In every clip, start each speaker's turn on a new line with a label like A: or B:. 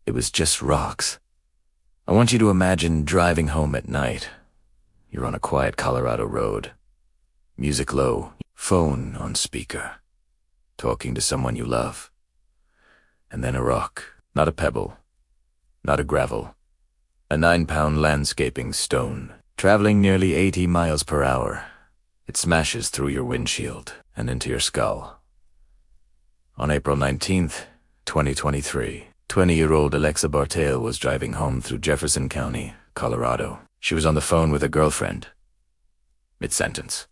A: It was just rocks. I want you to imagine driving home at night. You're on a quiet Colorado road. Music low, phone on speaker. Talking to someone you love. And then a rock, not a pebble, not a gravel. A 9-pound landscaping stone, traveling nearly 80 miles per hour. It smashes through your windshield and into your skull. On April 19th, 2023, 20-year-old Alexa Bartell was driving home through Jefferson County, Colorado. She was on the phone with a girlfriend. Mid-sentence.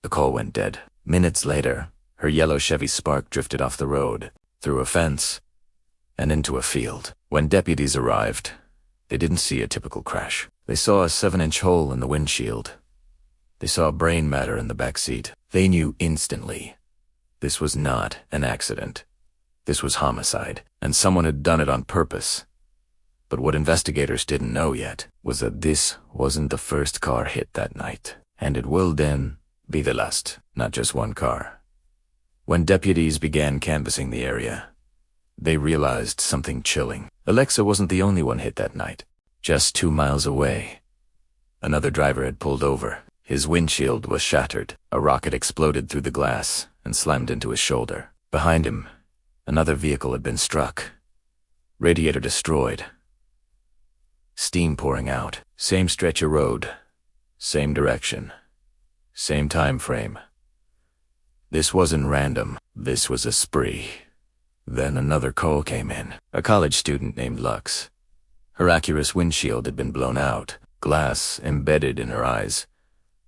A: The call went dead. Minutes later, her yellow Chevy Spark drifted off the road, through a fence, and into a field. When deputies arrived, they didn't see a typical crash. They saw a 7-inch hole in the windshield. They saw brain matter in the back seat. They knew instantly. This was not an accident. This was homicide, and someone had done it on purpose. But what investigators didn't know yet was that this wasn't the first car hit that night, and it will then be the last, not just one car. When deputies began canvassing the area, they realized something chilling. Alexa wasn't the only one hit that night. Just 2 miles away, another driver had pulled over. His windshield was shattered. A rocket exploded through the glass and slammed into his shoulder. Behind him, another vehicle had been struck. Radiator destroyed. Steam pouring out. Same stretch of road. Same direction. Same time frame. This wasn't random. This was a spree. Then another call came in. A college student named Lux. Her Accurus windshield had been blown out. Glass embedded in her eyes.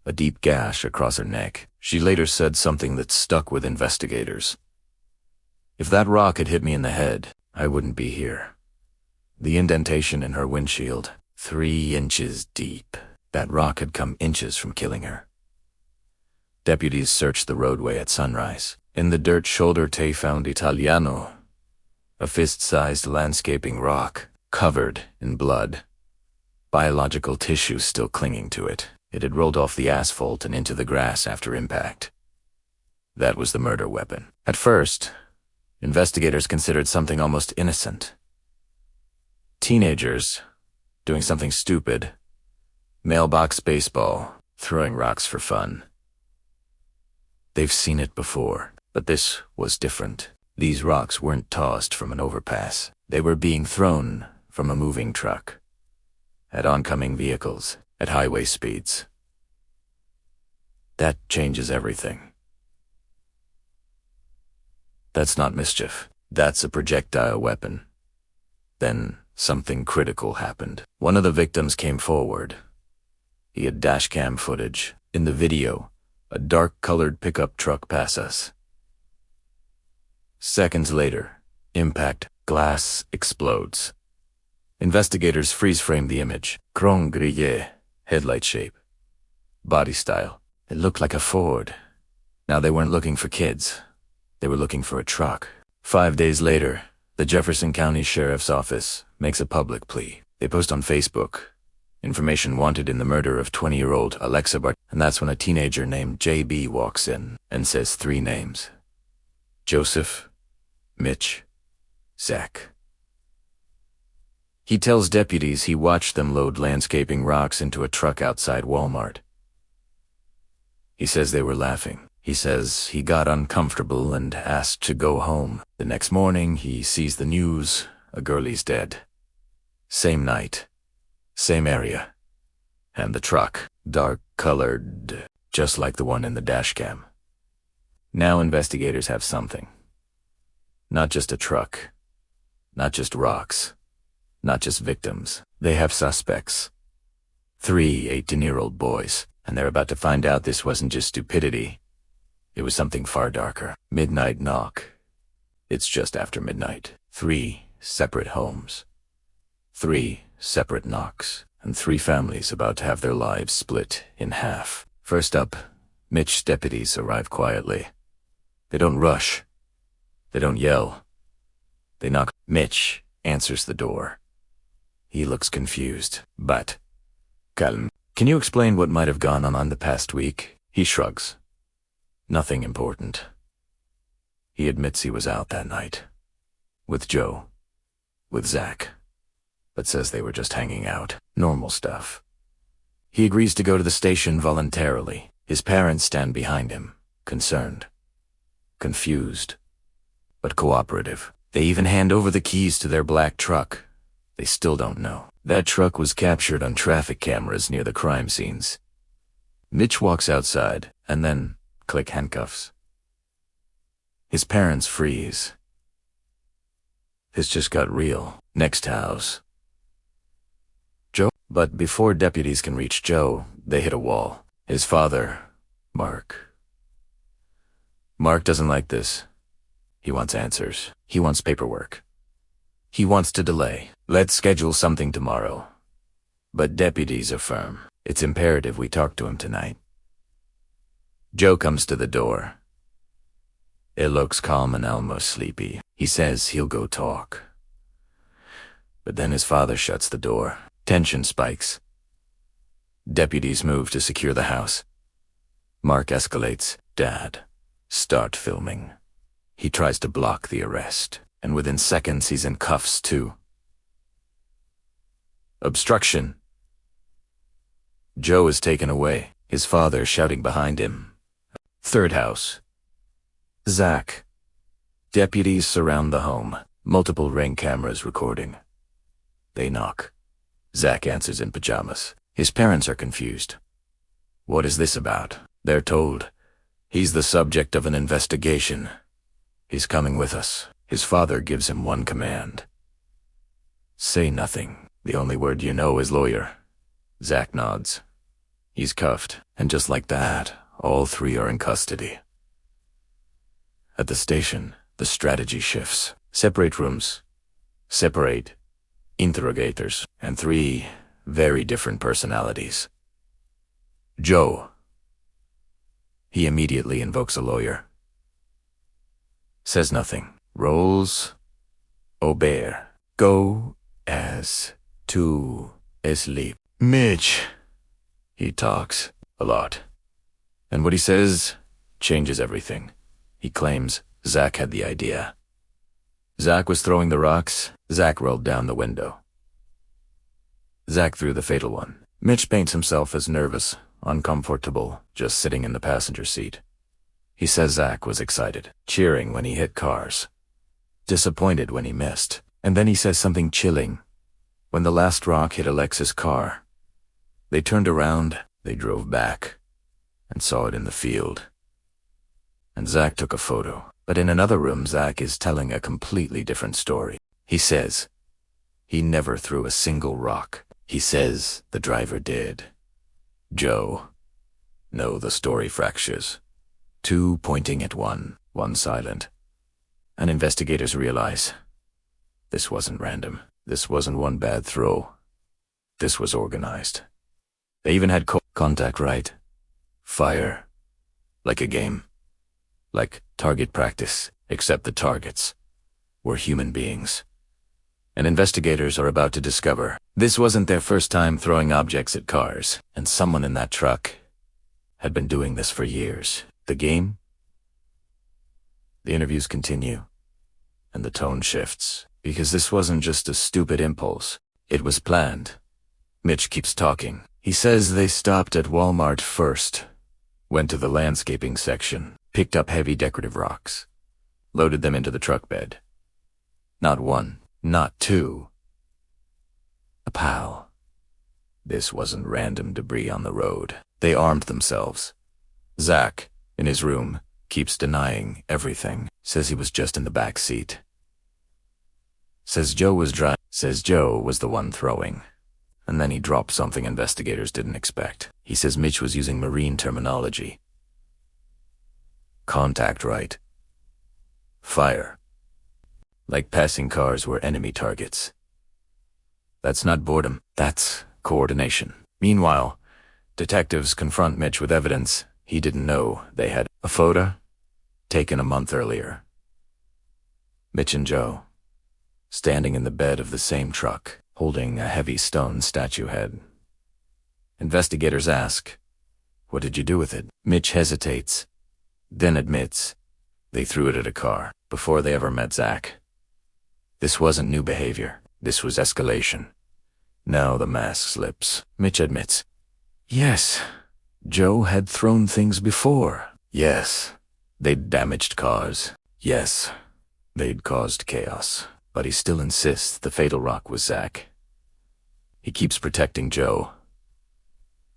A: A deep gash across her neck. She later said something that stuck with investigators. If that rock had hit me in the head, I wouldn't be here. The indentation in her windshield, 3 inches deep. That rock had come inches from killing her. Deputies searched the roadway at sunrise. In the dirt shoulder they found Italiano, a fist-sized landscaping rock, covered in blood. Biological tissue still clinging to it. It had rolled off the asphalt and into the grass after impact. That was the murder weapon. At first, investigators considered something almost innocent. Teenagers, doing something stupid. Mailbox baseball, throwing rocks for fun. They've seen it before, but this was different. These rocks weren't tossed from an overpass. They were being thrown from a moving truck, at oncoming vehicles, at highway speeds. That changes everything. That's not mischief. That's a projectile weapon. Then something critical happened. One of the victims came forward. He had dashcam footage. In the video, a dark-colored pickup truck passed us. Seconds later, impact, glass explodes. Investigators freeze-framed the image. Chrome grille, headlight shape. Body style. It looked like a Ford. Now they weren't looking for kids. They were looking for a truck. 5 days later, the Jefferson County Sheriff's Office makes a public plea. They post on Facebook, information wanted in the murder of 20-year-old Alexa Bartell. And that's when a teenager named JB walks in and says 3 names. Joseph, Mitch, Zach. He tells deputies he watched them load landscaping rocks into a truck outside Walmart. He says they were laughing. He says he got uncomfortable and asked to go home. The next morning, he sees the news. A girlie's dead. Same night. Same area. And the truck, dark-colored, just like the one in the dashcam. Now investigators have something. Not just a truck. Not just rocks. Not just victims. They have suspects. 3 18-year-old boys. And they're about to find out this wasn't just stupidity. It was something far darker. Midnight knock. It's just after midnight. 3 separate homes. 3 separate knocks. And 3 families about to have their lives split in half. First up, Mitch's deputies arrive quietly. They don't rush. They don't yell. They knock. Mitch answers the door. He looks confused, but calm. Can you explain what might have gone on the past week? He shrugs. Nothing important. He admits he was out that night. With Joe. with Zach, but says they were just hanging out. Normal stuff. He agrees to go to the station voluntarily. His parents stand behind him, concerned, confused, but cooperative. They even hand over the keys to their black truck. They still don't know. That truck was captured on traffic cameras near the crime scenes. Mitch walks outside, and then click handcuffs. His parents freeze. This just got real. Next house. Joe? But before deputies can reach Joe, they hit a wall. His father, Mark. Mark doesn't like this. He wants answers. He wants paperwork. He wants to delay. Let's schedule something tomorrow. But deputies are firm. It's imperative we talk to him tonight. Joe comes to the door. It looks calm and almost sleepy. He says he'll go talk. But then his father shuts the door. Tension spikes. Deputies move to secure the house. Mark escalates. Dad, start filming. He tries to block the arrest, and within seconds he's in cuffs too. Obstruction. Joe is taken away, his father shouting behind him. Third house. Zach. Deputies surround the home, multiple ring cameras recording. They knock. Zach answers in pajamas. His parents are confused. What is this about? They're told he's the subject of an investigation. He's coming with us. His father gives him one command. Say nothing. The only word you know is lawyer. Zach nods. He's cuffed, and just like that, all three are in custody. At the station, the strategy shifts. Separate rooms. Separate interrogators, and three very different personalities. Joe. He immediately invokes a lawyer. Says nothing. Rolls. Obey. Go as to sleep. Mitch. He talks a lot. And what he says changes everything. He claims Zach had the idea. Zach was throwing the rocks. Zach rolled down the window. Zach threw the fatal one. Mitch paints himself as nervous, uncomfortable, just sitting in the passenger seat. He says Zach was excited, cheering when he hit cars, disappointed when he missed, and then he says something chilling. When the last rock hit Alexa's car, they turned around, they drove back, and saw it in the field. And Zach took a photo. But in another room, Zach is telling a completely different story. He says he never threw a single rock. He says the driver did. Joe. No, the story fractures. Two pointing at one silent. And investigators realize this wasn't random. This wasn't one bad throw. This was organized. They even had contact right. Fire. Like a game. Like target practice, except the targets were human beings. And investigators are about to discover this wasn't their first time throwing objects at cars, and someone in that truck had been doing this for years. The game? The interviews continue, and the tone shifts, because this wasn't just a stupid impulse. It was planned. Mitch keeps talking. He says they stopped at Walmart first, went to the landscaping section, picked up heavy decorative rocks, loaded them into the truck bed. Not one, not two. A pile. This wasn't random debris on the road. They armed themselves. Zach, in his room, keeps denying everything. Says he was just in the back seat. Says Joe was the one throwing. And then he dropped something investigators didn't expect. He says Mitch was using marine terminology. Contact right. Fire. Like passing cars were enemy targets. That's not boredom, that's coordination. Meanwhile, detectives confront Mitch with evidence he didn't know they had. A photo taken a month earlier. Mitch and Joe, standing in the bed of the same truck, holding a heavy stone statue head. Investigators ask, "What did you do with it?" Mitch hesitates, then admits they threw it at a car before they ever met Zach. This wasn't new behavior. This was escalation. Now the mask slips. Mitch admits. Yes, Joe had thrown things before. Yes, they'd damaged cars. Yes, they'd caused chaos. But he still insists the fatal rock was Zach. He keeps protecting Joe.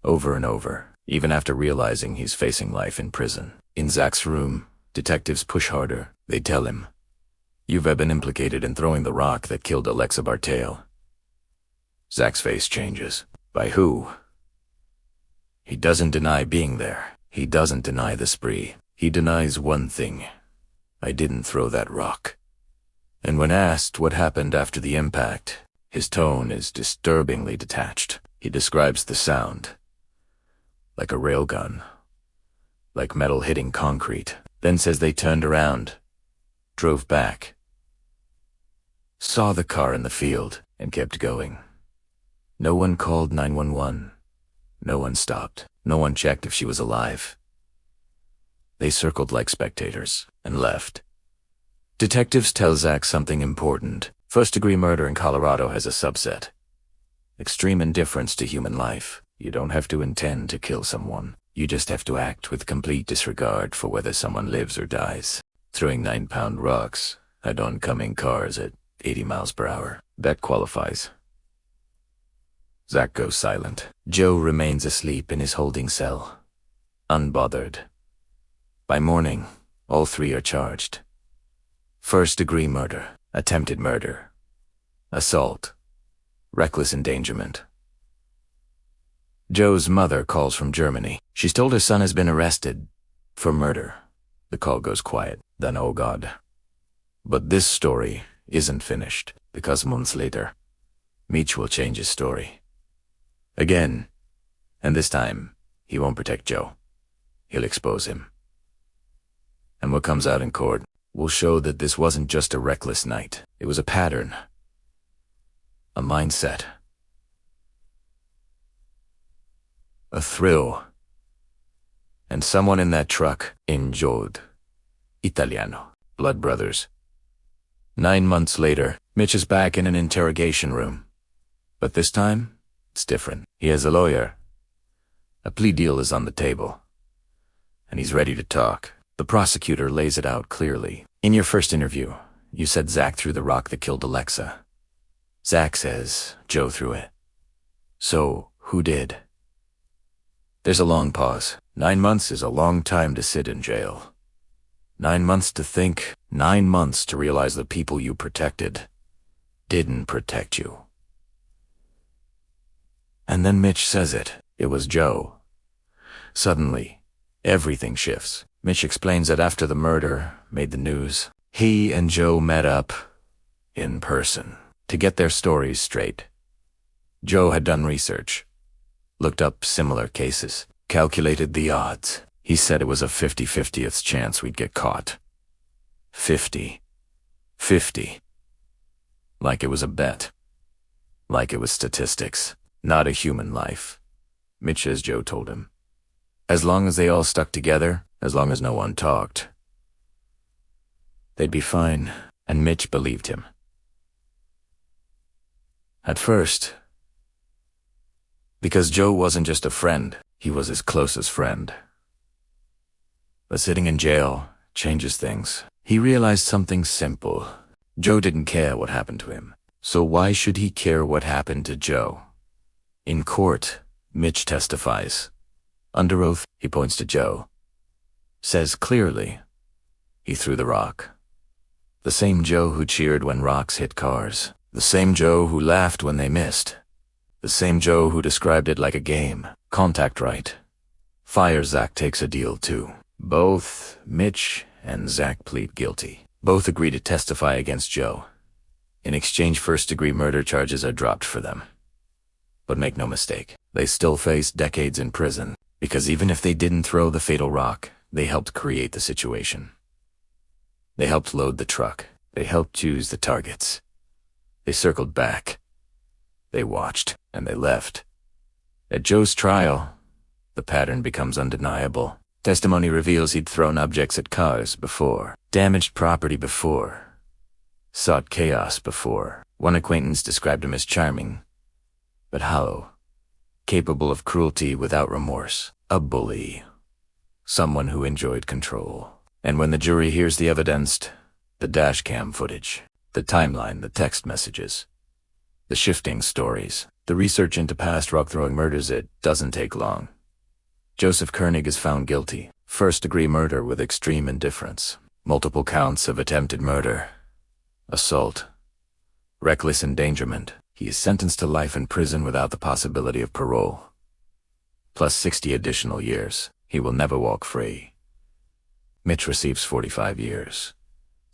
A: Over and over, even after realizing he's facing life in prison. In Zach's room, detectives push harder. They tell him, "You've been implicated in throwing the rock that killed Alexa Bartell." Zach's face changes. By who? He doesn't deny being there. He doesn't deny the spree. He denies one thing. I didn't throw that rock. And when asked what happened after the impact, his tone is disturbingly detached. He describes the sound. Like a railgun. Like metal hitting concrete. Then says they turned around. Drove back. Saw the car in the field and kept going. No one called 911. No one stopped. No one checked if she was alive. They circled like spectators and left. Detectives tell Zach something important. First-degree murder in Colorado has a subset. Extreme indifference to human life. You don't have to intend to kill someone. You just have to act with complete disregard for whether someone lives or dies. Throwing 9-pound rocks at oncoming cars at 80 miles per hour. That qualifies. Zach goes silent. Joe remains asleep in his holding cell. Unbothered. By morning, all three are charged. First-degree murder, attempted murder, assault, reckless endangerment. Joe's mother calls from Germany. She's told her son has been arrested for murder. The call goes quiet. Then, oh God. But this story isn't finished, because months later, Mitch will change his story. Again, and this time, he won't protect Joe. He'll expose him. And what comes out in court will show that this wasn't just a reckless night. It was a pattern. A mindset. A thrill. And someone in that truck enjoyed. Italiano. Blood brothers. 9 months later, Mitch is back in an interrogation room. But this time, it's different. He has a lawyer. A plea deal is on the table. And he's ready to talk. The prosecutor lays it out clearly. In your first interview, you said Zach threw the rock that killed Alexa. Zach says Joe threw it. So, who did? There's a long pause. 9 months is a long time to sit in jail. 9 months to think. 9 months to realize the people you protected didn't protect you. And then Mitch says it. It was Joe. Suddenly, everything shifts. Mitch explains that after the murder made the news, he and Joe met up in person to get their stories straight. Joe had done research, looked up similar cases, calculated the odds. He said it was a 50/50th chance we'd get caught. 50. 50. Like it was a bet. Like it was statistics, not a human life. Mitch says Joe told him. As long as they all stuck together, as long as no one talked, they'd be fine, and Mitch believed him. At first, because Joe wasn't just a friend, he was his closest friend. But sitting in jail changes things. He realized something simple. Joe didn't care what happened to him, so why should he care what happened to Joe? In court, Mitch testifies. Under oath, he points to Joe. Says clearly, he threw the rock. The same Joe who cheered when rocks hit cars. The same Joe who laughed when they missed. The same Joe who described it like a game. Contact right. Fire Zach takes a deal too. Both Mitch and Zach plead guilty. Both agree to testify against Joe. In exchange, first-degree murder charges are dropped for them. But make no mistake, they still face decades in prison, because even if they didn't throw the fatal rock, they helped create the situation. They helped load the truck. They helped choose the targets. They circled back. They watched, and they left. At Joe's trial, the pattern becomes undeniable. Testimony reveals he'd thrown objects at cars before, damaged property before. sought chaos before. One acquaintance described him as charming, but hollow, capable of cruelty without remorse. A bully. Someone who enjoyed control. And when the jury hears the evidence, the dashcam footage, the timeline, the text messages, the shifting stories, the research into past rock-throwing murders, it doesn't take long. Joseph Koenig is found guilty. First-degree murder with extreme indifference. Multiple counts of attempted murder. Assault. Reckless endangerment. He is sentenced to life in prison without the possibility of parole. Plus 60 additional years. He will never walk free. Mitch receives 45 years.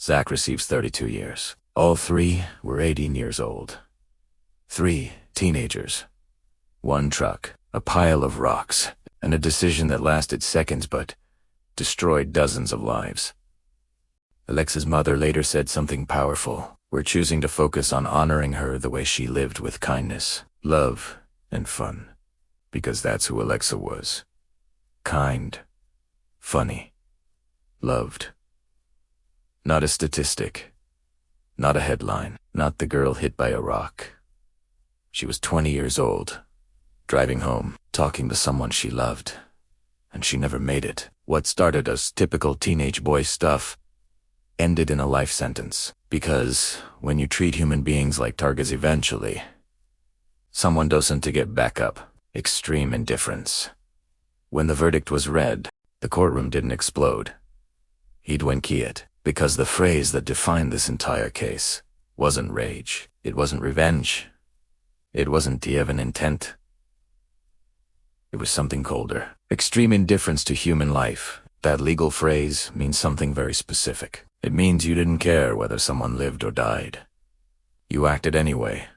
A: Zach receives 32 years. All three were 18 years old. 3 teenagers. 1 truck. A pile of rocks. And a decision that lasted seconds but destroyed dozens of lives. Alexa's mother later said something powerful. We're choosing to focus on honoring her the way she lived, with kindness, love, and fun. Because that's who Alexa was. Kind. Funny. Loved. Not a statistic. Not a headline. Not the girl hit by a rock. She was 20 years old, driving home, talking to someone she loved. And she never made it. What started as typical teenage boy stuff ended in a life sentence. Because when you treat human beings like targets, eventually, someone doesn't to get back up. Extreme indifference. When the verdict was read, the courtroom didn't explode. He'd it. Because the phrase that defined this entire case wasn't rage. It wasn't revenge. It wasn't even intent. It was something colder. Extreme indifference to human life. That legal phrase means something very specific. It means you didn't care whether someone lived or died. You acted anyway.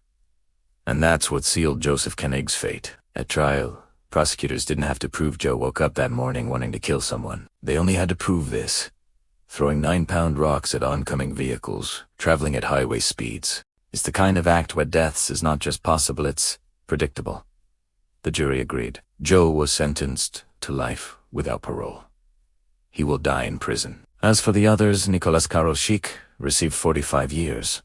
A: And that's what sealed Joseph Koenig's fate. At trial, prosecutors didn't have to prove Joe woke up that morning wanting to kill someone. They only had to prove this. Throwing 9-pound rocks at oncoming vehicles, traveling at highway speeds, is the kind of act where deaths is not just possible, it's predictable. The jury agreed. Joe was sentenced to life without parole. He will die in prison. As for the others, Nicolas Karoshik received 45 years.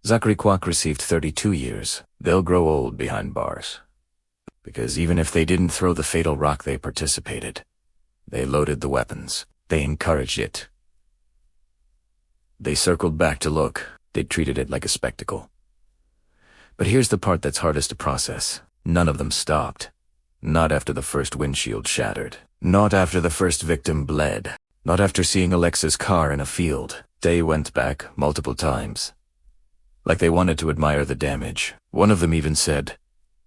A: Zachary Kwok received 32 years. They'll grow old behind bars. Because even if they didn't throw the fatal rock, they participated. They loaded the weapons. They encouraged it. They circled back to look. They treated it like a spectacle. But here's the part that's hardest to process. None of them stopped. Not after the first windshield shattered. Not after the first victim bled. Not after seeing Alexa's car in a field. They went back multiple times. Like they wanted to admire the damage. One of them even said,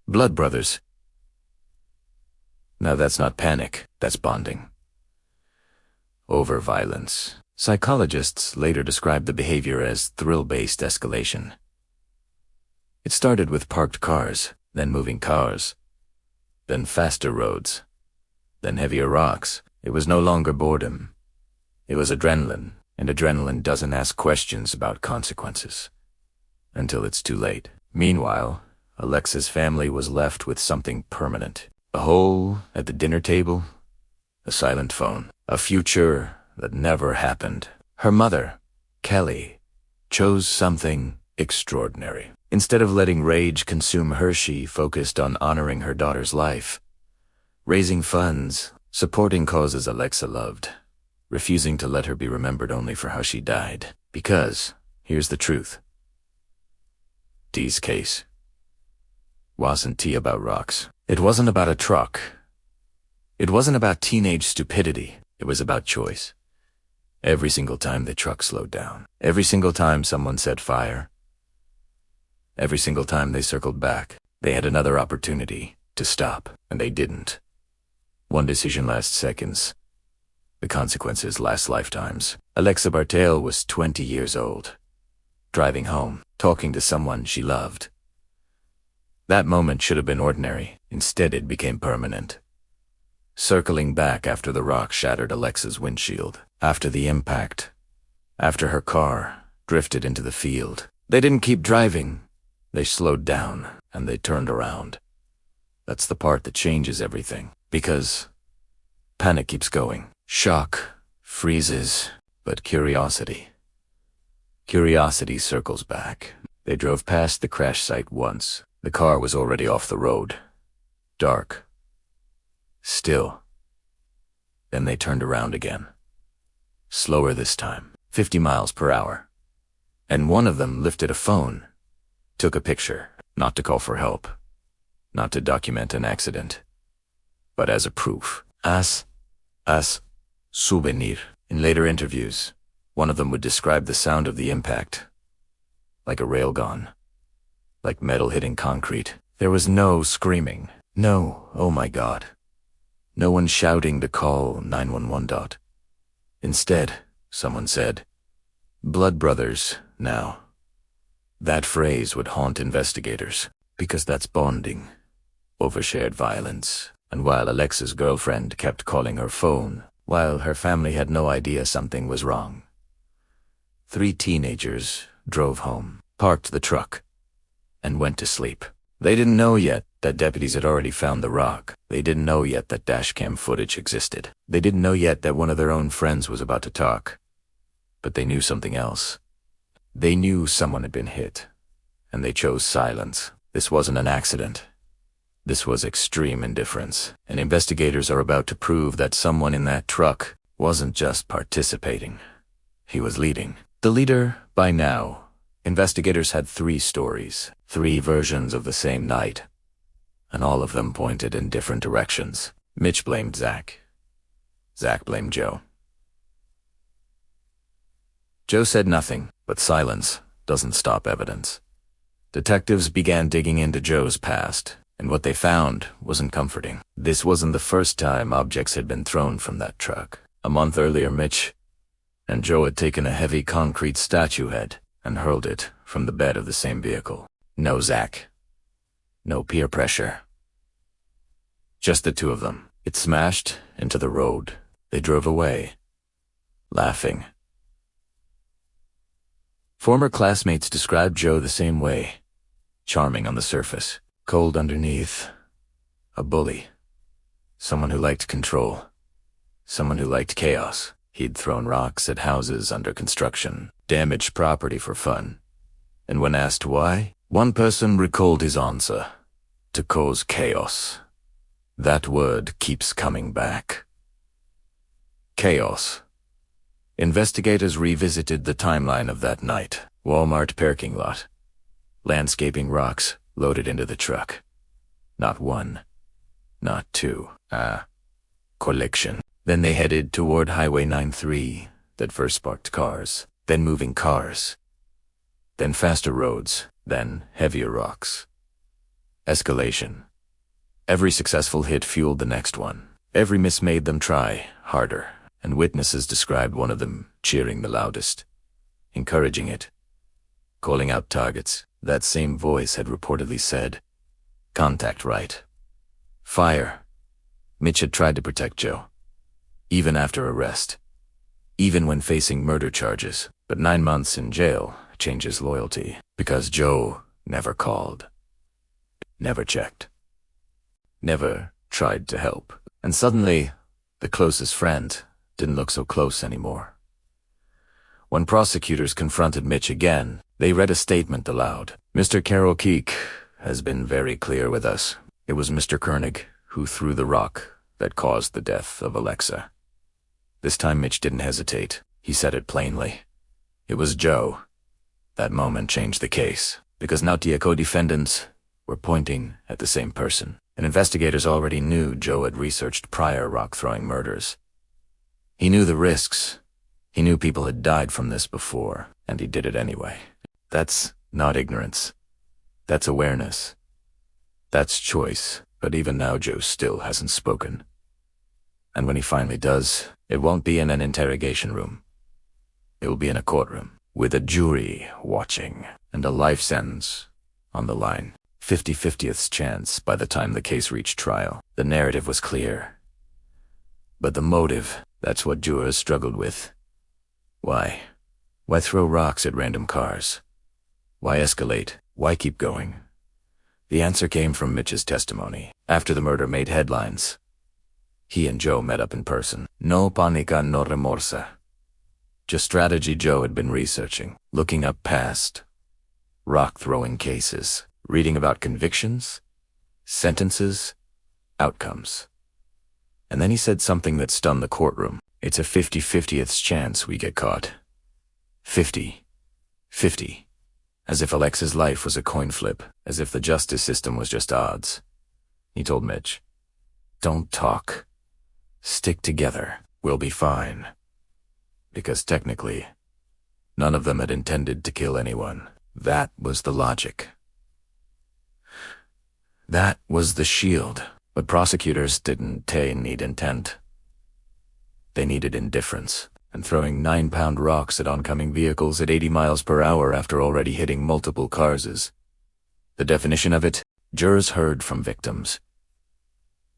A: "Blood brothers." Now that's not panic, that's bonding. Over violence. Psychologists later described the behavior as thrill-based escalation. It started with parked cars, then moving cars, then faster roads, then heavier rocks. It was no longer boredom. It was adrenaline, and adrenaline doesn't ask questions about consequences. Until it's too late. Meanwhile, Alexa's family was left with something permanent. A hole at the dinner table, a silent phone, a future that never happened. Her mother, Kelly, chose something extraordinary. Instead of letting rage consume her, she focused on honoring her daughter's life, raising funds, supporting causes Alexa loved, refusing to let her be remembered only for how she died. Because, here's the truth. Dee's case wasn't about rocks. It wasn't about a truck. It wasn't about teenage stupidity. It was about choice. Every single time the truck slowed down. Every single time someone said fire. Every single time they circled back. They had another opportunity to stop, and they didn't. One decision lasts seconds. The consequences last lifetimes. Alexa Bartell was 20 years old, driving home, talking to someone she loved. That moment should have been ordinary. Instead, it became permanent. Circling back after the rock shattered Alexa's windshield. After the impact. After her car drifted into the field. They didn't keep driving. They slowed down, and they turned around. That's the part that changes everything. Because panic keeps going. Shock freezes, but curiosity Curiosity circles back. They drove past the crash site once. The car was already off the road. Dark. Still. Then they turned around again. Slower this time, 50 miles per hour. And one of them lifted a phone, took a picture, not to call for help, not to document an accident, but as a proof. As souvenir. In later interviews, one of them would describe the sound of the impact, like a railgun, like metal hitting concrete. There was no screaming, no, oh my God, no one shouting to call 911. Instead, someone said, "Blood brothers, now." That phrase would haunt investigators, because that's bonding over shared violence. And while Alexa's girlfriend kept calling her phone, while her family had no idea something was wrong, 3 teenagers drove home, parked the truck, and went to sleep. They didn't know yet that deputies had already found the rock. They didn't know yet that dashcam footage existed. They didn't know yet that one of their own friends was about to talk. But they knew something else. They knew someone had been hit, and they chose silence. This wasn't an accident. This was extreme indifference, and investigators are about to prove that someone in that truck wasn't just participating. He was leading. The leader, by now, investigators had 3 stories, 3 versions of the same night, and all of them pointed in different directions. Mitch blamed Zach. Zach blamed Joe. Joe said nothing, but silence doesn't stop evidence. Detectives began digging into Joe's past, and what they found wasn't comforting. This wasn't the first time objects had been thrown from that truck. A month earlier, Mitch and Joe had taken a heavy concrete statue head and hurled it from the bed of the same vehicle. No Zach. No peer pressure. Just the 2 of them. It smashed into the road. They drove away, laughing. Former classmates described Joe the same way. Charming on the surface, cold underneath. A bully. Someone who liked control. Someone who liked chaos. He'd thrown rocks at houses under construction, damaged property for fun. And when asked why, one person recalled his answer: to cause chaos. That word keeps coming back. Chaos. Investigators revisited the timeline of that night. Walmart parking lot. Landscaping rocks loaded into the truck. Not 1, not 2, a collection. Then they headed toward Highway 93 that first parked cars, then moving cars, then faster roads, then heavier rocks. Escalation. Every successful hit fueled the next one. Every miss made them try harder, and witnesses described one of them cheering the loudest, encouraging it, calling out targets. That same voice had reportedly said, "Contact right. Fire." Mitch had tried to protect Joe, even after arrest, even when facing murder charges, but 9 months in jail changes loyalty, because Joe never called, never checked, never tried to help. And suddenly, the closest friend didn't look so close anymore. When prosecutors confronted Mitch again, they read a statement aloud. "Mr. Carol Keek has been very clear with us. It was Mr. Koenig who threw the rock that caused the death of Alexa." This time Mitch didn't hesitate. He said it plainly. It was Joe. That moment changed the case, because now the co-defendants were pointing at the same person. And investigators already knew Joe had researched prior rock-throwing murders. He knew the risks. He knew people had died from this before, and he did it anyway. That's not ignorance. That's awareness. That's choice. But even now, Joe still hasn't spoken. And when he finally does, it won't be in an interrogation room. It will be in a courtroom, with a jury watching, and a life sentence on the line. 50/50th chance by the time the case reached trial. The narrative was clear. But the motive, that's what jurors struggled with. Why? Why throw rocks at random cars? Why escalate? Why keep going? The answer came from Mitch's testimony. After the murder made headlines, he and Joe met up in person. No panica, no remorsa. Just strategy Joe had been researching, looking up past rock-throwing cases, reading about convictions, sentences, outcomes. And then he said something that stunned the courtroom. It's a 50/50th chance we get caught. 50/50. As if Alexa's life was a coin flip, as if the justice system was just odds. He told Mitch, "Don't talk. Stick together. We'll be fine." Because technically, none of them had intended to kill anyone. That was the logic. That was the shield. But prosecutors didn't need intent. They needed indifference, and throwing 9-pound rocks at oncoming vehicles at 80 miles per hour after already hitting multiple cars is. The definition of it, jurors heard from victims.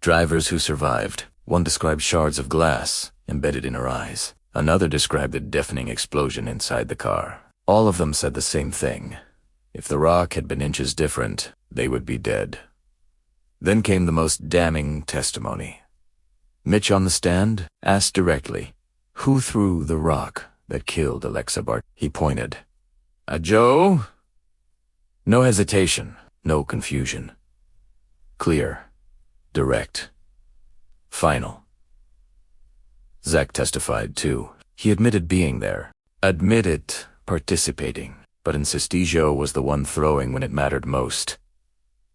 A: Drivers who survived. One described shards of glass embedded in her eyes. Another described the deafening explosion inside the car. All of them said the same thing. If the rock had been inches different, they would be dead. Then came the most damning testimony. Mitch on the stand asked directly, "Who threw the rock that killed Alexa Bartell?" He pointed. "Joe?" No hesitation, no confusion. Clear, direct, final. Zach testified too. He admitted being there, admitted participating, but insisted Joe was the one throwing when it mattered most.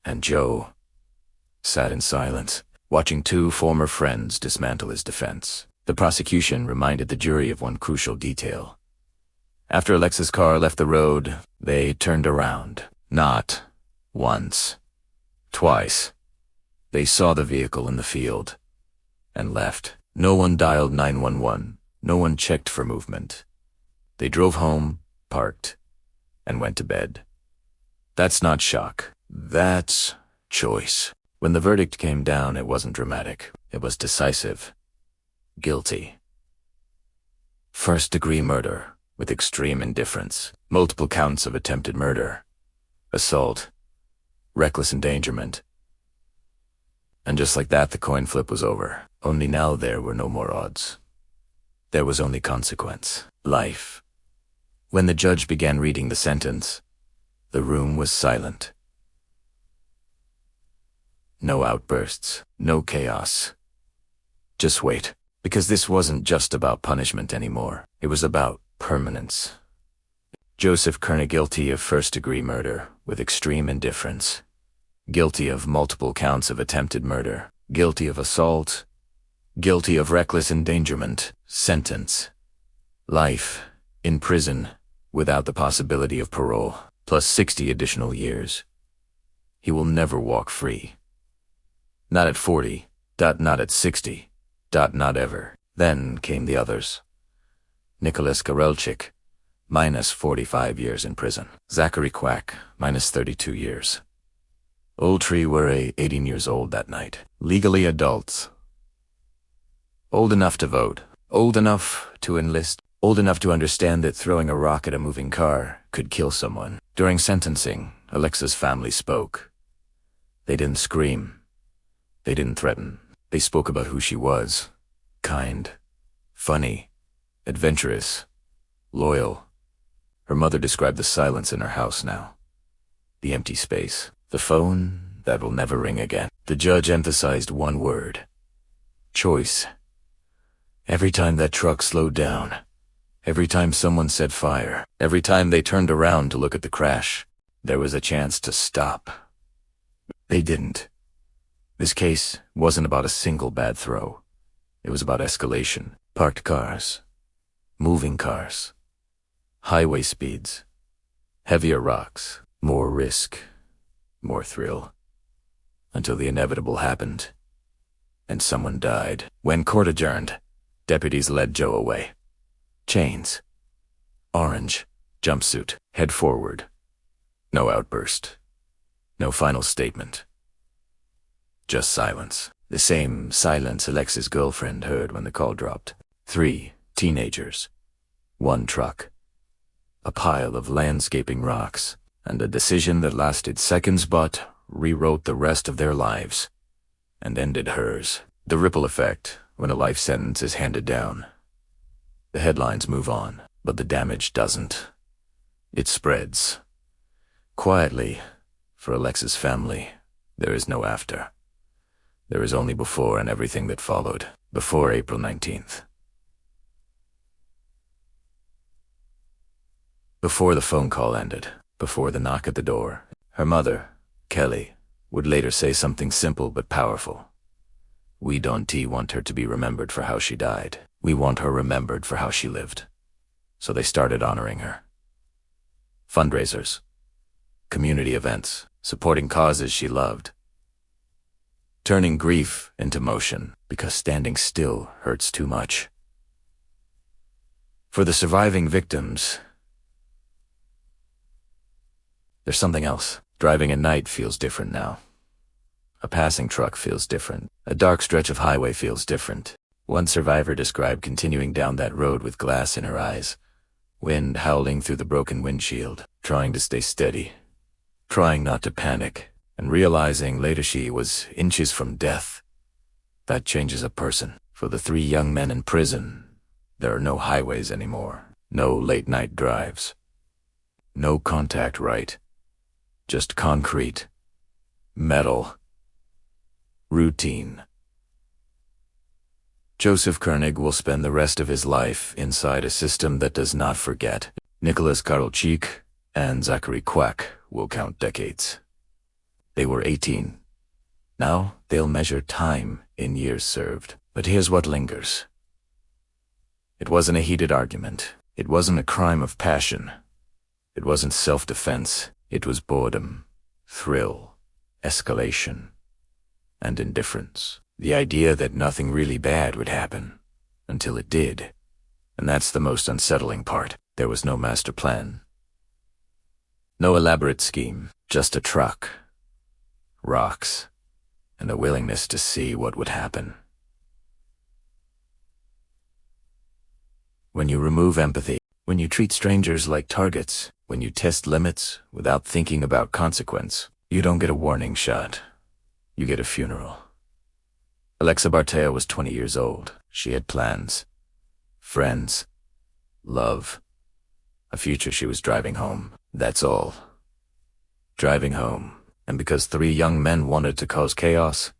A: And Joe sat in silence, watching two former friends dismantle his defense. The prosecution reminded the jury of one crucial detail. After Alexa's car left the road, they turned around. Not once. Twice. They saw the vehicle in the field and left. No one dialed 911. No one checked for movement. They drove home, parked, and went to bed. That's not shock. That's choice. When the verdict came down, it wasn't dramatic. It was decisive. Guilty. First-degree murder with extreme indifference. Multiple counts of attempted murder. Assault. Reckless endangerment. And just like that, the coin flip was over. Only now there were no more odds. There was only consequence. Life. When the judge began reading the sentence, the room was silent. No outbursts, no chaos. Just wait, because this wasn't just about punishment anymore. It was about permanence. Joseph Kerner guilty of first-degree murder with extreme indifference. Guilty of multiple counts of attempted murder. Guilty of assault. Guilty of reckless endangerment. Sentence. Life in prison without the possibility of parole, plus 60 additional years. He will never walk free. Not at 40, not at 60, not ever. Then came the others. Nicholas Karelchik, minus 45 years in prison. Zachary Quack, minus 32 years. Oldtree were 18 years old that night. Legally adults. Old enough to vote. Old enough to enlist. Old enough to understand that throwing a rock at a moving car could kill someone. During sentencing, Alexa's family spoke. They didn't scream. They didn't threaten. They spoke about who she was. Kind. Funny. Adventurous. Loyal. Her mother described the silence in her house now. The empty space. The phone that will never ring again. The judge emphasized one word. Choice. Every time that truck slowed down. Every time someone said fire. Every time they turned around to look at the crash. There was a chance to stop. They didn't. This case wasn't about a single bad throw. It was about escalation. Parked cars. Moving cars. Highway speeds. Heavier rocks. More risk. More thrill. Until the inevitable happened. And someone died. When court adjourned, deputies led Joe away. Chains. Orange. Jumpsuit. Head forward. No outburst. No final statement. Just silence. The same silence Alexa's girlfriend heard when the call dropped. 3 teenagers. 1 truck. A pile of landscaping rocks. And a decision that lasted seconds but rewrote the rest of their lives. And ended hers. The ripple effect when a life sentence is handed down. The headlines move on, but the damage doesn't. It spreads. Quietly, for Alexa's family, there is no after. There is only before and everything that followed, before April 19th. Before the phone call ended, before the knock at the door, her mother, Kelly, would later say something simple but powerful. We don't want her to be remembered for how she died. We want her remembered for how she lived. So they started honoring her. Fundraisers, community events, supporting causes she loved. Turning grief into motion, because standing still hurts too much. For the surviving victims, there's something else. Driving at night feels different now. A passing truck feels different. A dark stretch of highway feels different. One survivor described continuing down that road with glass in her eyes, wind howling through the broken windshield, trying to stay steady, trying not to panic, and realizing later she was inches from death. That changes a person. For the 3 young men in prison, there are no highways anymore, no late-night drives, no contact right, just concrete, metal, routine. Joseph Koenig will spend the rest of his life inside a system that does not forget. Nicholas Karolchik and Zachary Quack will count decades. They were 18. Now they'll measure time in years served. But here's what lingers. It wasn't a heated argument. It wasn't a crime of passion. It wasn't self-defense. It was boredom, thrill, escalation, and indifference. The idea that nothing really bad would happen, until it did. And that's the most unsettling part. There was no master plan. No elaborate scheme, just a truck, rocks, and a willingness to see what would happen. When you remove empathy, when you treat strangers like targets, when you test limits without thinking about consequence, you don't get a warning shot. You get a funeral. Alexa Bartell was 20 years old. She had plans, friends, love, a future. She was driving home. That's all. Driving home. And because 3 young men wanted to cause chaos,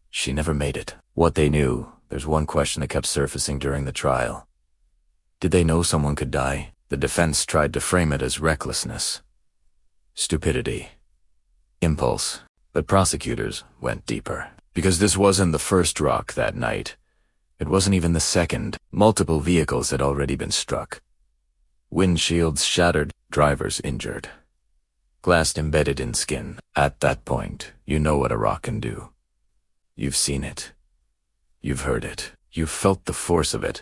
A: she never made it. What they knew, there's one question that kept surfacing during the trial. Did they know someone could die? The defense tried to frame it as recklessness, stupidity, impulse, but prosecutors went deeper. Because this wasn't the first rock that night. It wasn't even the second. Multiple vehicles had already been struck. Windshields shattered, drivers injured. Glass embedded in skin. At that point, you know what a rock can do. You've seen it. You've heard it. You've felt the force of it.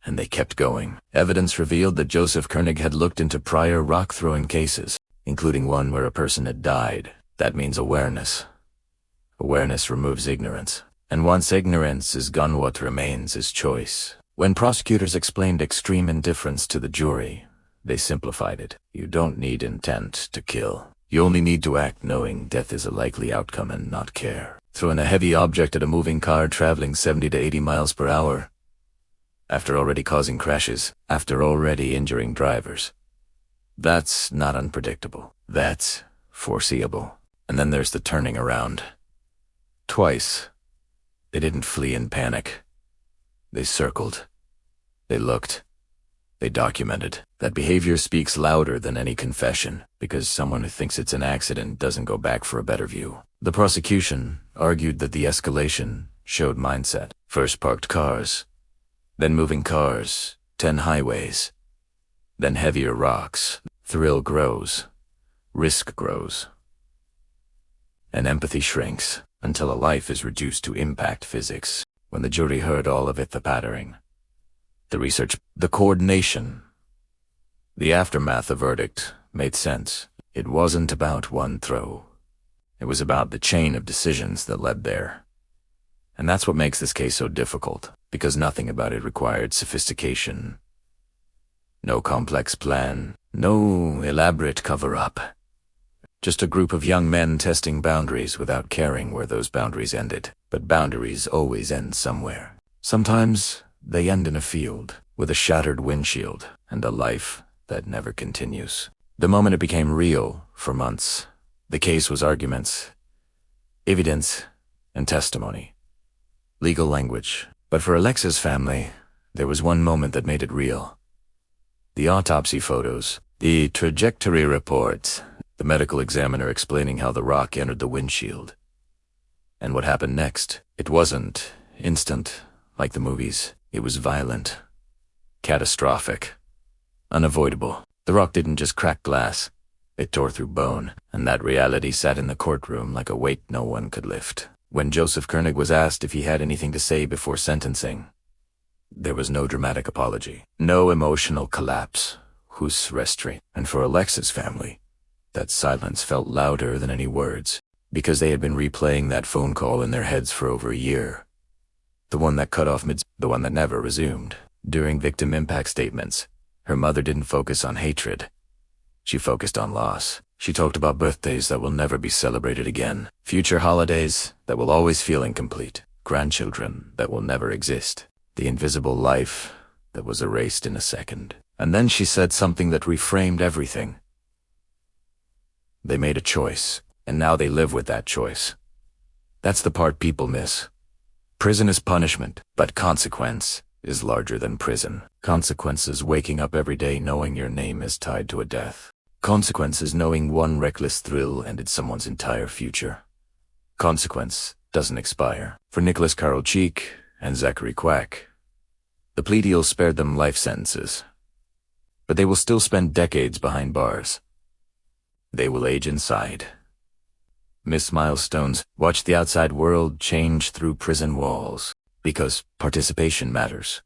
A: And they kept going. Evidence revealed that Joseph Koenig had looked into prior rock-throwing cases, including one where a person had died. That means awareness. Awareness removes ignorance. And once ignorance is gone, what remains is choice. When prosecutors explained extreme indifference to the jury, they simplified it. You don't need intent to kill. You only need to act knowing death is a likely outcome and not care. Throwing a heavy object at a moving car traveling 70 to 80 miles per hour, after already causing crashes, after already injuring drivers. That's not unpredictable. That's foreseeable. And then there's the turning around. Twice, they didn't flee in panic. They circled. They looked. They documented. That behavior speaks louder than any confession, because someone who thinks it's an accident doesn't go back for a better view. The prosecution argued that the escalation showed mindset. First parked cars, then moving cars, 10 highways, then heavier rocks. Thrill grows. Risk grows. And empathy shrinks until a life is reduced to impact physics. When the jury heard all of it, the pattering, the research, the coordination, the aftermath, the verdict made sense. It wasn't about one throw. It was about the chain of decisions that led there. And that's what makes this case so difficult, because nothing about it required sophistication. No complex plan, no elaborate cover-up. Just a group of young men testing boundaries without caring where those boundaries ended. But boundaries always end somewhere. Sometimes They end in a field with a shattered windshield and a life that never continues. The moment it became real for months, the case was arguments, evidence, and testimony. Legal language. But for Alexa's family, there was one moment that made it real. The autopsy photos, the trajectory reports, the medical examiner explaining how the rock entered the windshield. And what happened next? It wasn't instant, like the movies. It was violent, catastrophic, unavoidable. The rock didn't just crack glass. It tore through bone, and that reality sat in the courtroom like a weight no one could lift. When Joseph Koenig was asked if he had anything to say before sentencing, there was no dramatic apology, no emotional collapse, hus restraint. And for Alexa's family, that silence felt louder than any words, because they had been replaying that phone call in their heads for over a year. The one that cut off the one that never resumed. During victim impact statements, her mother didn't focus on hatred. She focused on loss. She talked about birthdays that will never be celebrated again, future holidays that will always feel incomplete, grandchildren that will never exist, the invisible life that was erased in a second. And then she said something that reframed everything. They made a choice, and now they live with that choice. That's the part people miss. Prison is punishment, but consequence is larger than prison. Consequence is waking up every day knowing your name is tied to a death. Consequence is knowing one reckless thrill ended someone's entire future. Consequence doesn't expire. For Nicholas Carl Cheek and Zachary Quack, the plea deal spared them life sentences, but they will still spend decades behind bars. They will age inside. Miss milestones, watch the outside world change through prison walls, because participation matters.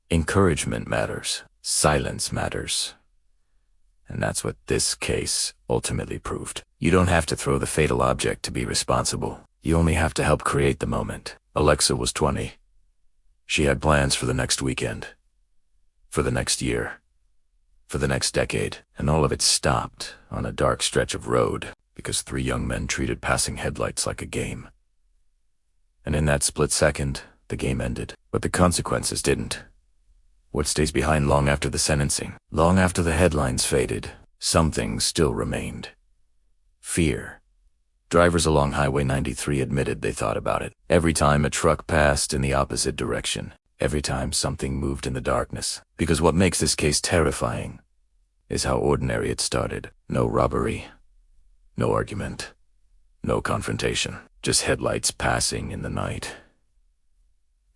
A: Encouragement matters. Silence matters. And that's what this case ultimately proved. You don't have to throw the fatal object to be responsible. You only have to help create the moment. Alexa was 20. She had plans for the next weekend, for the next year, for the next decade, and all of it stopped on a dark stretch of road because 3 young men treated passing headlights like a game. And in that split second, the game ended, but the consequences didn't. What stays behind long after the sentencing, long after the headlines faded, something still remained. Fear. Drivers along Highway 93 admitted they thought about it. Every time a truck passed in the opposite direction, every time something moved in the darkness. Because what makes this case terrifying is how ordinary it started. No robbery, no argument, no confrontation, just headlights passing in the night.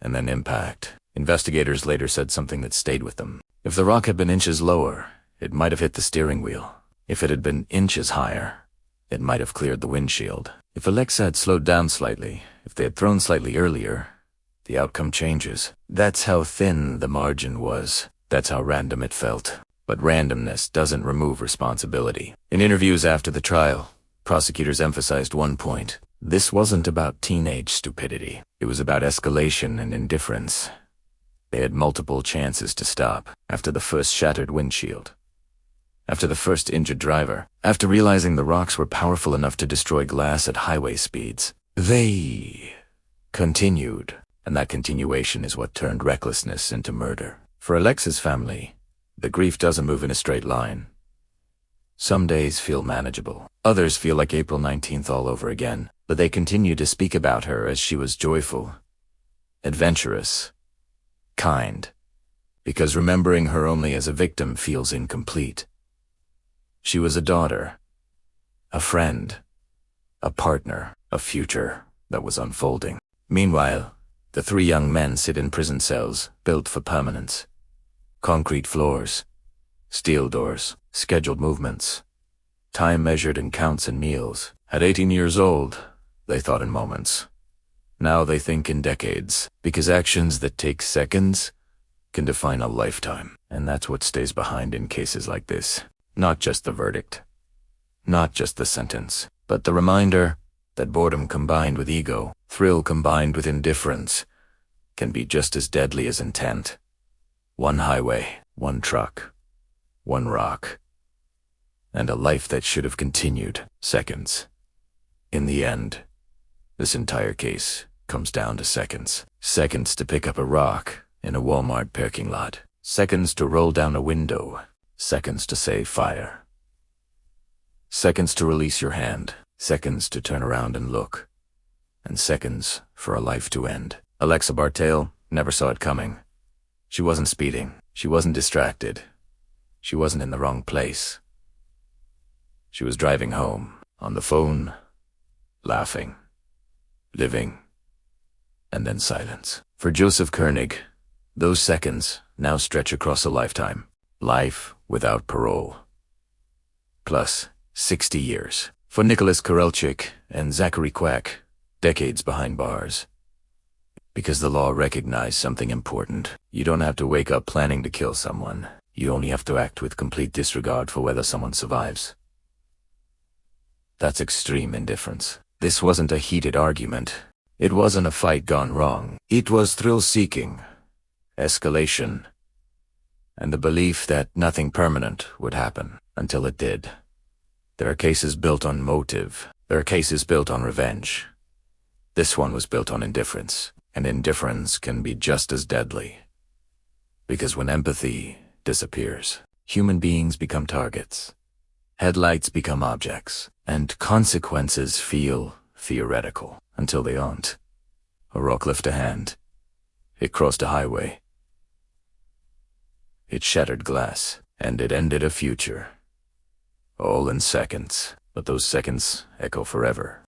A: And then impact. Investigators later said something that stayed with them. If the rock had been inches lower, it might have hit the steering wheel. If it had been inches higher, it might have cleared the windshield. If Alexa had slowed down slightly, if they had thrown slightly earlier, the outcome changes. That's how thin the margin was. That's how random it felt. But randomness doesn't remove responsibility. In interviews after the trial, prosecutors emphasized one point. This wasn't about teenage stupidity. It was about escalation and indifference. They had multiple chances to stop after the first shattered windshield, after the first injured driver, after realizing the rocks were powerful enough to destroy glass at highway speeds. They continued, and that continuation is what turned recklessness into murder. For Alexa's family, the grief doesn't move in a straight line. Some days feel manageable. Others feel like April 19th all over again, but they continue to speak about her as she was joyful, adventurous, kind, because remembering her only as a victim feels incomplete. She was a daughter, a friend, a partner, a future that was unfolding. Meanwhile, the 3 young men sit in prison cells built for permanence. Concrete floors, steel doors, scheduled movements, time measured in counts and meals. At 18 years old, they thought in moments. Now they think in decades, because actions that take seconds can define a lifetime. And that's what stays behind in cases like this. Not just the verdict, not just the sentence, but the reminder that boredom combined with ego, thrill combined with indifference, can be just as deadly as intent. One highway, one truck, one rock, and a life that should have continued seconds. In the end, this entire case comes down to seconds. Seconds to pick up a rock in a Walmart parking lot. Seconds to roll down a window. Seconds to say fire. Seconds to release your hand. Seconds to turn around and look. And seconds for a life to end. Alexa Bartell never saw it coming. She wasn't speeding. She wasn't distracted. She wasn't in the wrong place. She was driving home, on the phone, laughing, living, and then silence. For Joseph Koenig, those seconds now stretch across a lifetime. Life without parole. Plus 60 years. For Nicholas Karelchik and Zachary Quack, decades behind bars. Because the law recognized something important. You don't have to wake up planning to kill someone. You only have to act with complete disregard for whether someone survives. That's extreme indifference. This wasn't a heated argument. It wasn't a fight gone wrong. It was thrill-seeking, escalation, and the belief that nothing permanent would happen until it did. There are cases built on motive. There are cases built on revenge. This one was built on indifference, and indifference can be just as deadly. Because when empathy disappears, human beings become targets. Headlights become objects, and consequences feel theoretical until they aren't. A rock left a hand. It crossed a highway. It shattered glass, and it ended a future. All in seconds, but those seconds echo forever.